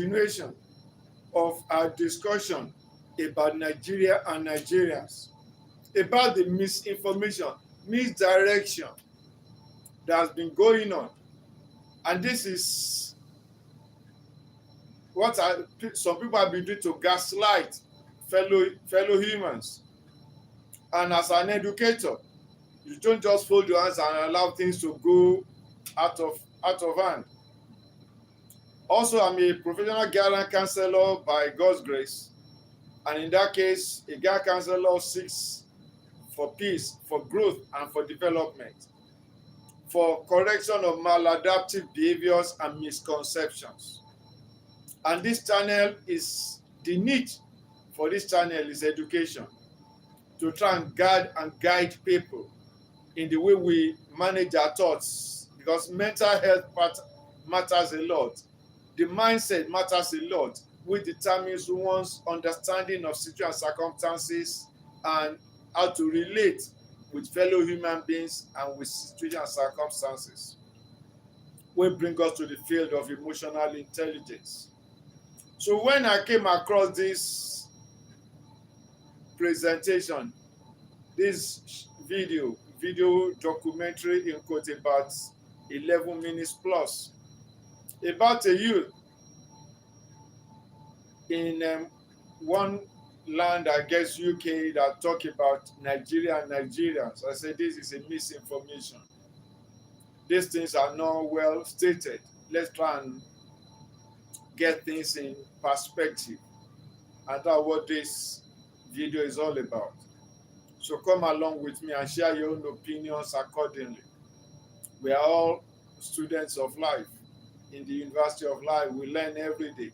continuation of our discussion about Nigeria and Nigerians, about the misinformation, misdirection that has been going on. And this is what some people have been doing to gaslight fellow humans. And as an educator, you don't just fold your hands and allow things to go out of hand. Also, I'm a professional guidance counselor by God's grace. And in that case, a guidance counselor seeks for peace, for growth, and for development, for correction of maladaptive behaviors and misconceptions. And this channel is, the need for this channel is education, to try and guide people in the way we manage our thoughts, because mental health matters a lot. The mindset matters a lot, which determines one's understanding of situations and circumstances and how to relate with fellow human beings and with situations and circumstances. Will bring us to the field of emotional intelligence. So when I came across this presentation, this video documentary in quote about 11 minutes plus, about a youth in one land, I guess UK, that talk about Nigeria and Nigerians. I said this is a misinformation. These things are not well stated. Let's try and get things in perspective. And that's what this video is all about. So come along with me and share your own opinions accordingly. We are all students of life. In the University of Life, we learn every day.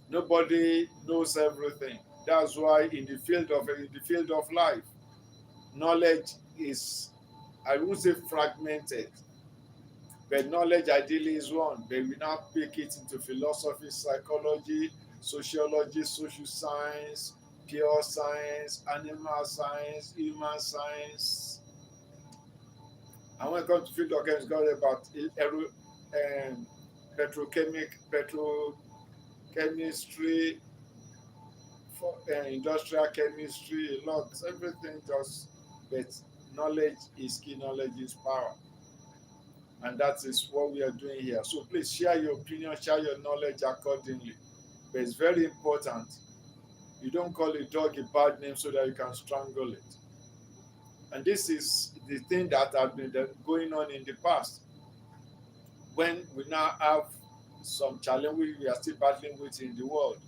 Nobody knows everything. That's why in the field of life, knowledge is, I would say, fragmented. But knowledge ideally is one. But we now pick it into philosophy, psychology, sociology, social science, pure science, animal science, human science. And when it comes to field of chemistry, it's got about petrochemistry, industrial chemistry, a lot. Everything just, but knowledge is key, knowledge is power. And that is what we are doing here. So please share your opinion, share your knowledge accordingly. But it's very important. You don't call a dog a bad name so that you can strangle it. And this is the thing that has been going on in the past. When we now have some challenge we are still battling with in the world,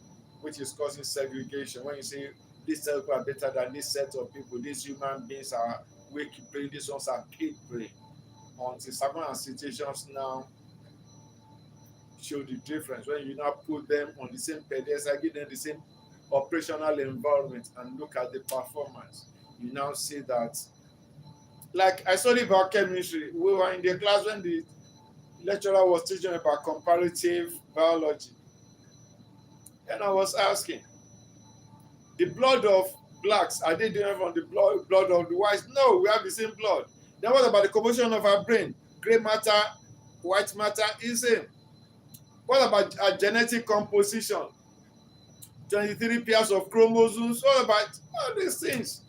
which is causing segregation. When you say this set of people are better than this set of people, these human beings are weak brain, these ones are kid brain. Until circumstances and situations now show the difference. When you now put them on the same pedestal, give them the same operational environment and look at the performance, you now see that. Like I studied biochemistry. We were in the class when the lecturer was teaching about comparative biology. And I was asking, the blood of blacks, are they different from the blood of the whites? No, we have the same blood. Then what about the composition of our brain? Gray matter, white matter is same. What about our genetic composition? 23 pairs of chromosomes. What about all these things?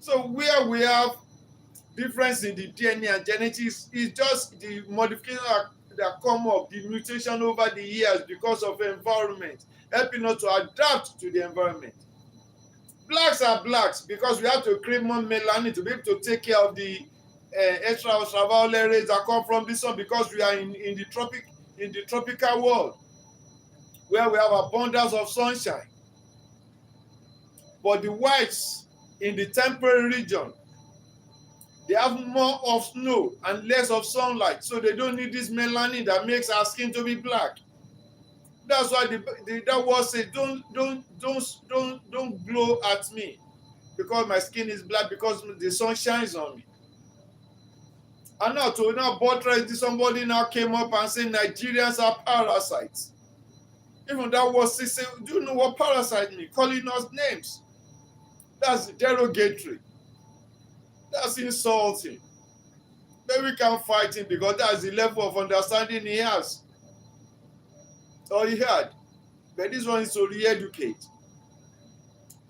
So where we have difference in the DNA and genetics is just the modification that come up, the mutation over the years because of environment, helping us to adapt to the environment. Blacks are blacks because we have to create more melanin to be able to take care of the extra ultraviolet rays that come from the sun, because we are in the tropical world where we have abundance of sunshine. But the whites in the temperate region, they have more of snow and less of sunlight, so they don't need this melanin that makes our skin to be black. That's why that word says, don't glow at me because my skin is black, because the sun shines on me. And now to buttress this, somebody now came up and said Nigerians are parasites. Even that word says, do you know what parasite means? Calling us names. That's derogatory. That's insulting. But we can fight him because that's the level of understanding he has. or he had. But this one is to re-educate.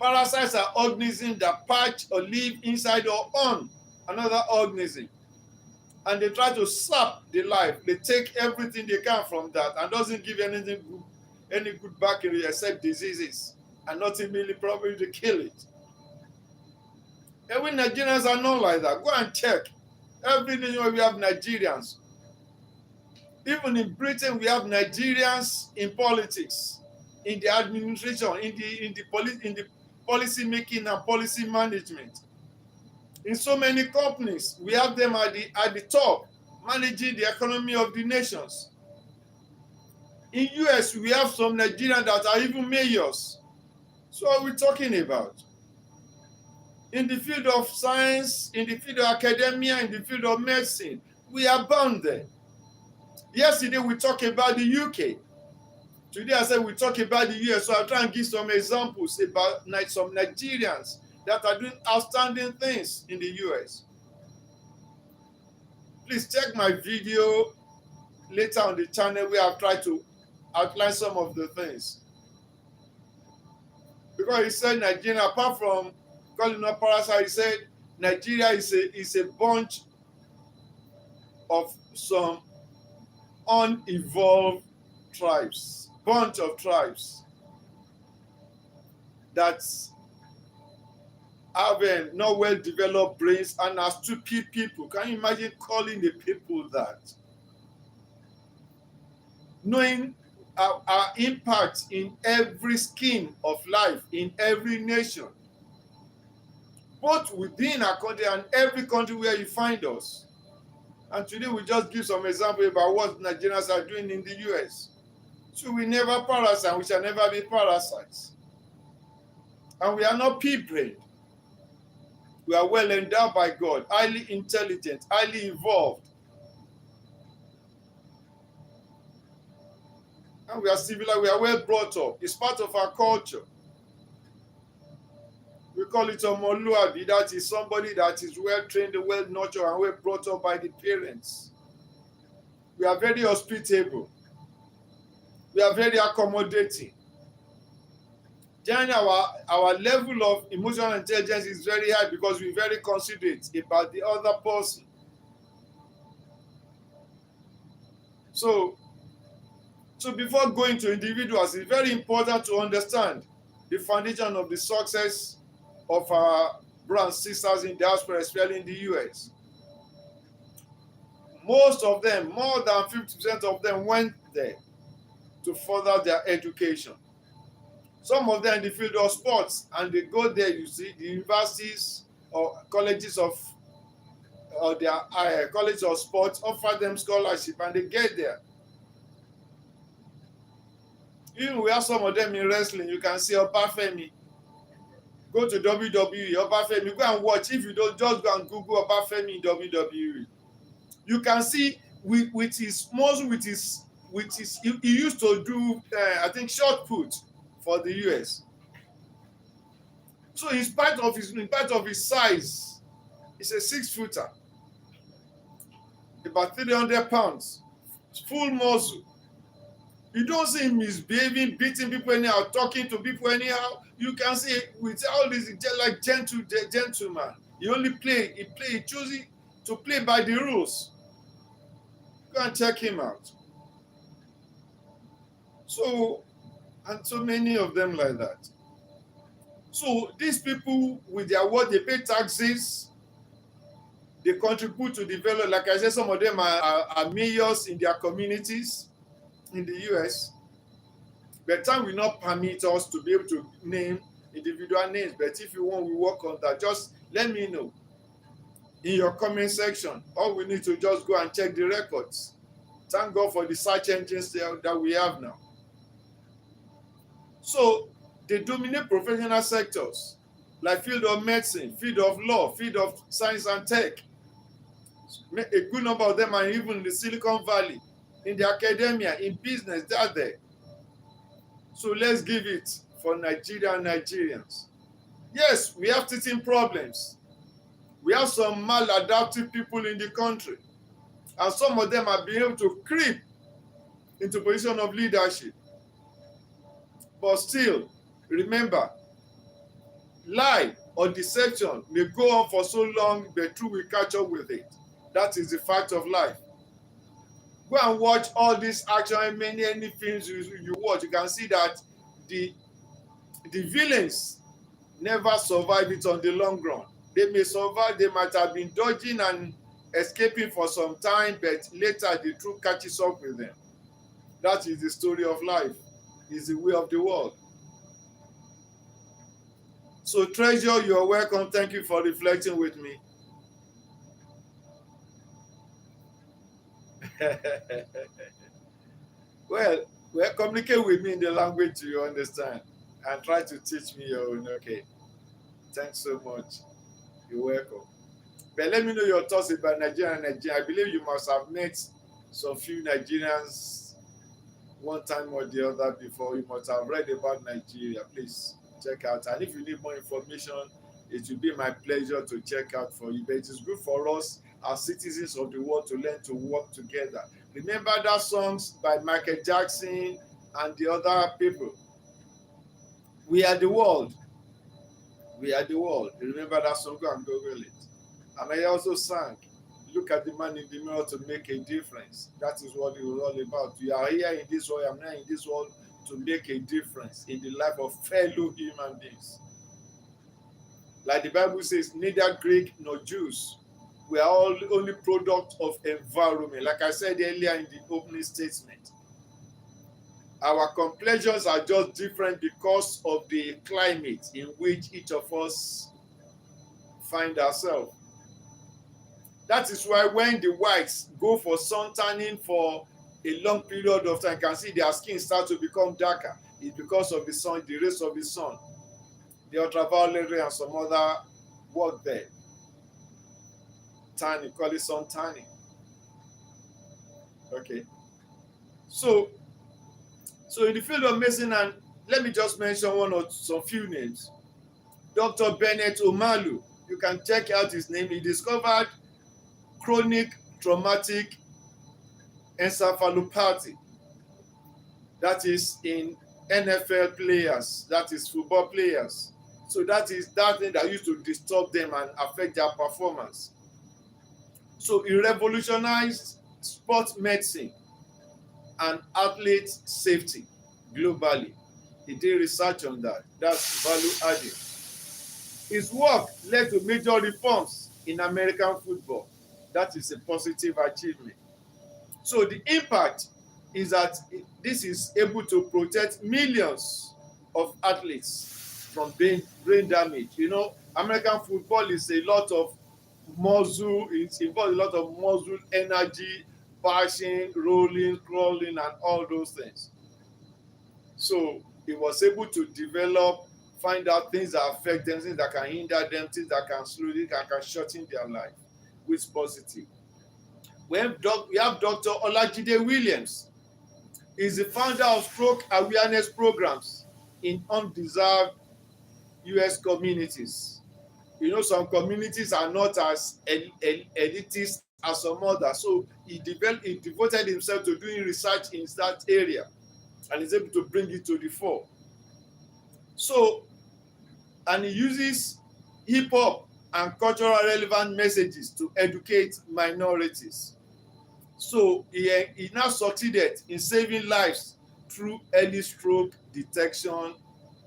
Parasites are organisms that patch or live inside or on another organism. And they try to sap the life. They take everything they can from that and doesn't give anything good, any good back in it except diseases. And nothing really probably to kill it. And we Nigerians are not like that. Go and check. Every nation where we have Nigerians. Even in Britain, we have Nigerians in politics, in the administration, in the policy making and policy management. In so many companies, we have them at the top, managing the economy of the nations. In US, we have some Nigerians that are even mayors. So what are we talking about? In the field of science, in the field of academia, in the field of medicine, we are bound there. Yesterday, we talked about the UK. Today, I said we talk about the US. So I'll try and give some examples about some Nigerians that are doing outstanding things in the US. Please check my video later on the channel where I've tried to outline some of the things. Because he said Nigeria, apart from calling up parasite, he said Nigeria is a bunch of some unevolved tribes, bunch of tribes that have not well-developed brains and are stupid people. Can you imagine calling the people that? Knowing our impact in every skin of life, in every nation, both within our country and every country where you find us. And today we just give some example about what Nigerians are doing in the US. So we never parasites, we shall never be parasites. And we are not pea-brained. We are well endowed by God, highly intelligent, highly evolved. And we are civilized, we are well brought up. It's part of our culture. We call it omoluabi. That is somebody that is well trained, well nurtured, and well brought up by the parents. We are very hospitable. We are very accommodating. Then our level of emotional intelligence is very high because we're very considerate about the other person. So before going to individuals, it's very important to understand the foundation of the success of our brothers and sisters in diaspora, especially in the US. Most of them, more than 50% of them, went there to further their education. Some of them in the field of sports, and they go there, you see, the universities or colleges of their college of sports offer them scholarship, and they get there. Even we have some of them in wrestling. You can see Obafemi. Go to WWE, Obafemi. Go and watch. If you don't, just go and Google Obafemi in WWE. You can see with his muscle, he used to do, I think, shot put for the US. So in spite of his size, he's a 6-footer, about 300 pounds, full muscle. You don't see him misbehaving, beating people anyhow, talking to people anyhow. You can see with all this, like gentleman. He only he chooses to play by the rules. Go and check him out. So, and so many of them like that. So these people, with their work, they pay taxes, they contribute to develop. Like I said, some of them are mayors in their communities in the US. But time will not permit us to be able to name individual names. But if you want, we work on that. Just let me know in your comment section. All we need to just go and check the records. Thank God for the search engines that we have now. So they dominate professional sectors like field of medicine, field of law, field of science and tech. A good number of them are even in the Silicon Valley, in the academia, in business, they are there. So let's give it for Nigerian Nigerians. Yes, we have teething problems. We have some maladaptive people in the country. And some of them are being able to creep into position of leadership. But still, remember, lie or deception may go on for so long, the truth will catch up with it. That is the fact of life. Go and watch all these action, many films you watch. You can see that the villains never survive it on the long run. They may survive, they might have been dodging and escaping for some time, but later the truth catches up with them. That is the story of life, is the way of the world. So Treasure, you're welcome. Thank you for reflecting with me. well, communicate with me in the language you understand and try to teach me your own. Okay. Thanks so much. You're welcome. But let me know your thoughts about Nigeria and Nigeria. I believe you must have met some few Nigerians one time or the other before. You must have read about Nigeria. Please check out. And if you need more information, it will be my pleasure to check out for you. But it is good for us as citizens of the world to learn to work together. Remember that songs by Michael Jackson and the other people. We are the world. We are the world. Remember that song? Go and Google it. And I also sang, look at the man in the mirror to make a difference. That is what it was all about. You are here in this world, I'm not in this world to make a difference in the life of fellow human beings. Like the Bible says, neither Greek nor Jews. We are all only product of environment. Like I said earlier in the opening statement, our complexions are just different because of the climate in which each of us find ourselves. That is why when the whites go for sun tanning for a long period of time, you can see their skin start to become darker. It's because of the sun, the rays of the sun, the ultraviolet ray and some other work there. Tanning, call it sun tanning. Okay. So in the field of medicine, and let me just mention one or some few names. Dr. Bennett Omalu, you can check out his name. He discovered chronic traumatic encephalopathy. That is in NFL players, that is football players. So that is that thing that used to disturb them and affect their performance. So he revolutionized sports medicine and athlete safety globally. He did research on that. That's value added. His work led to major reforms in American football. That is a positive achievement. So the impact is that this is able to protect millions of athletes from brain damage. You know, American football is a lot of muscle, it involves a lot of muscle energy, passing, rolling, crawling, and all those things. So he was able to develop, find out things that affect them, things that can hinder them, things that can slowly, that can shorten their life, which is positive. We have Dr. Olajide Williams. He's the founder of stroke awareness programs in undeserved U.S. communities. You know, some communities are not as elitist as some others. So he devoted himself to doing research in that area and is able to bring it to the fore. So, and he uses hip hop and cultural relevant messages to educate minorities. So he now succeeded in saving lives through early stroke detection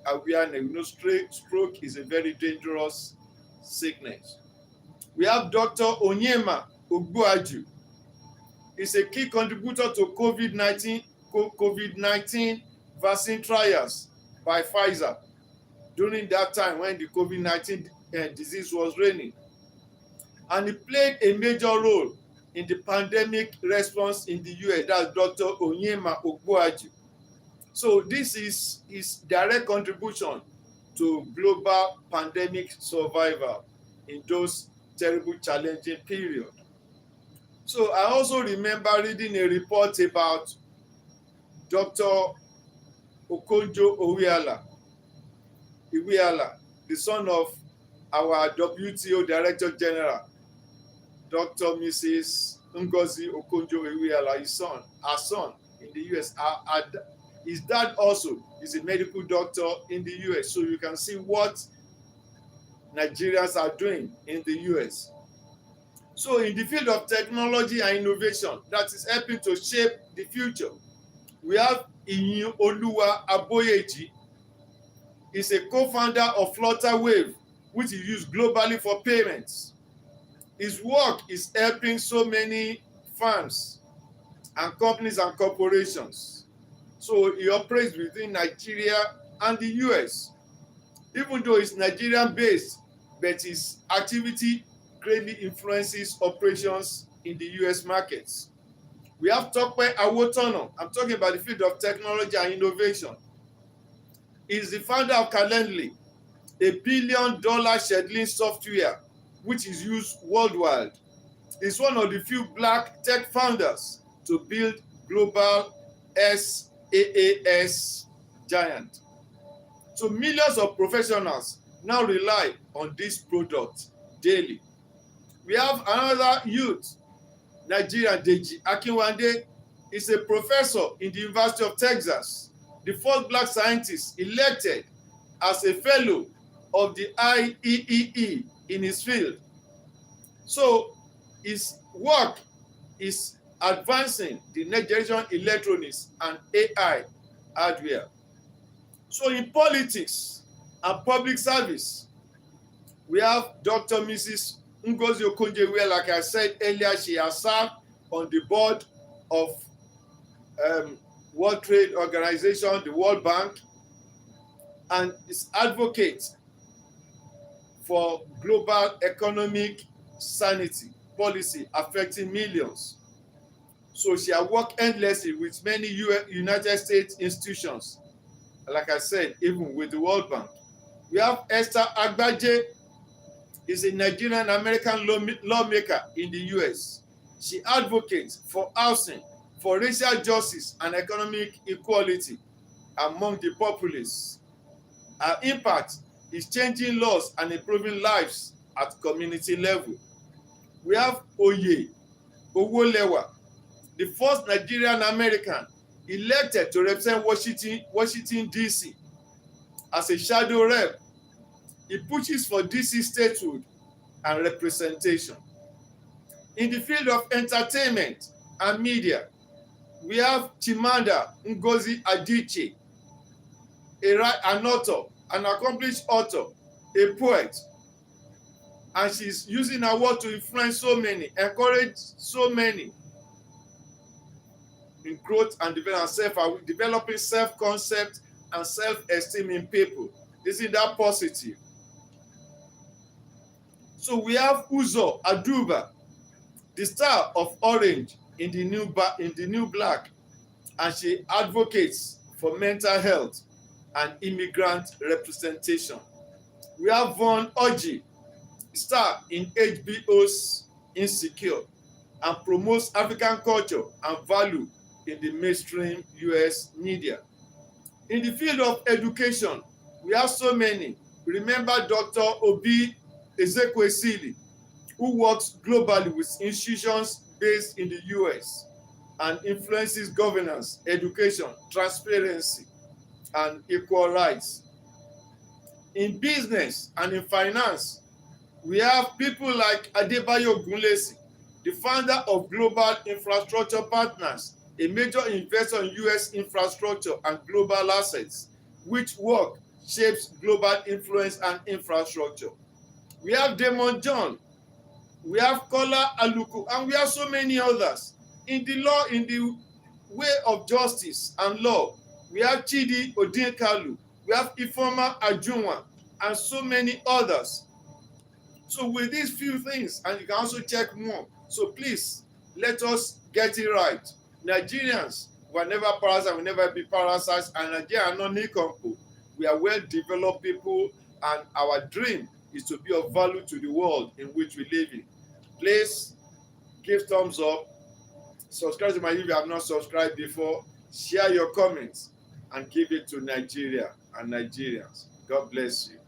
awareness. You know, stroke is a very dangerous sickness. We have Dr. Onyema Ogbuaju. He's a key contributor to COVID-19 vaccine trials by Pfizer during that time when the COVID-19 disease was reigning. And he played a major role in the pandemic response in the US. That's Dr. Onyema Ogbuaju. So this is his direct contribution to global pandemic survival in those terrible, challenging periods. So I also remember reading a report about Dr. Okonjo Iweala, the son of our WTO Director General, Dr. Mrs. Ngozi Okonjo Iweala, her son in the US. His dad also is a medical doctor in the US. So you can see what Nigerians are doing in the US. So in the field of technology and innovation that is helping to shape the future, we have Iyin Oluwa Aboyeji. He's a co-founder of Flutterwave, which is used globally for payments. His work is helping so many firms and companies and corporations. So he operates within Nigeria and the US. Even though it's Nigerian based, but his activity greatly influences operations in the US markets. We have Tope Awotono. I'm talking about the field of technology and innovation. He's the founder of Calendly, a $1 billion scheduling software which is used worldwide. He's one of the few black tech founders to build global SaaS giant. So millions of professionals now rely on this product daily. We have another youth, Nigerian Deji Akinwande, is a professor in the University of Texas, the first black scientist elected as a fellow of the IEEE in his field. So his work is advancing the next generation electronics and AI hardware. So in politics and public service, we have Dr. Mrs. Ngozi Okonjo-Iweala. Like I said earlier, she has served on the board of World Trade Organization, the World Bank, and is advocate for global economic sanity policy affecting millions. So she has worked endlessly with many United States institutions, like I said, even with the World Bank. We have Esther Agbaje, is a Nigerian American lawmaker in the US. She advocates for housing, for racial justice and economic equality among the populace. Her impact is changing laws and improving lives at community level. We have Oye Owolewa, the first Nigerian American elected to represent Washington DC as a shadow rep. He pushes for DC statehood and representation. In the field of entertainment and media, we have Chimamanda Ngozi Adichie, an author, an accomplished author, a poet, and she's using her work to influence so many, encourage so many in growth and developing self-concept and self-esteem in people. Isn't that positive? So we have Uzo Aduba, the star of Orange in the New Black, and she advocates for mental health and immigrant representation. We have Von Oji, star in HBO's Insecure, and promotes African culture and value in the mainstream US media. In the field of education, we have so many. Remember Dr. Obi Ezekwesili, who works globally with institutions based in the US and influences governance, education, transparency, and equal rights. In business and in finance, we have people like Adebayo Ogunlesi, the founder of Global Infrastructure Partners, a major investor in US infrastructure and global assets, which work shapes global influence and infrastructure. We have Damon John, we have Kola Aluko, and we have so many others. In the law, in the way of justice and law, we have Chidi Odinkalu, we have Ifeoma Ajunwa, and so many others. So with these few things, and you can also check more. So please, let us get it right. Nigerians were never parasites, will never be parasites, and Nigeria are not nincompoop. We are well-developed people, and our dream is to be of value to the world in which we live in. Please give thumbs up, subscribe to my YouTube if you have not subscribed before, share your comments, and give it to Nigeria and Nigerians. God bless you.